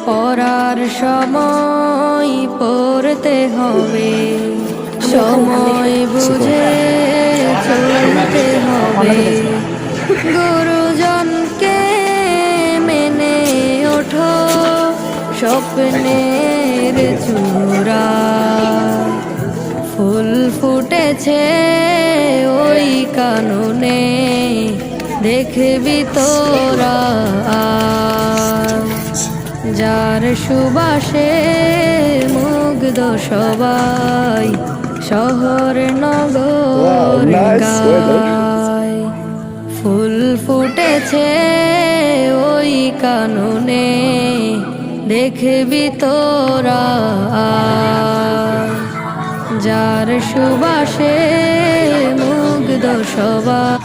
পড়ার সময় পড়তে হবে, সময় বুঝে চলতে হবে। গুরুজনকে মেনে ওঠো স্বপ্নের চূড়া। ফুল ফুটেছে ওই কাননে, দেখবি তোরা যার সুবাসে মুগ্ধ সবাই, শহর নগর গায়। ফুল ফুটেছে ওই কাননে, দেখবি তোরা যার সুবাসে মুগ্ধ সবাই।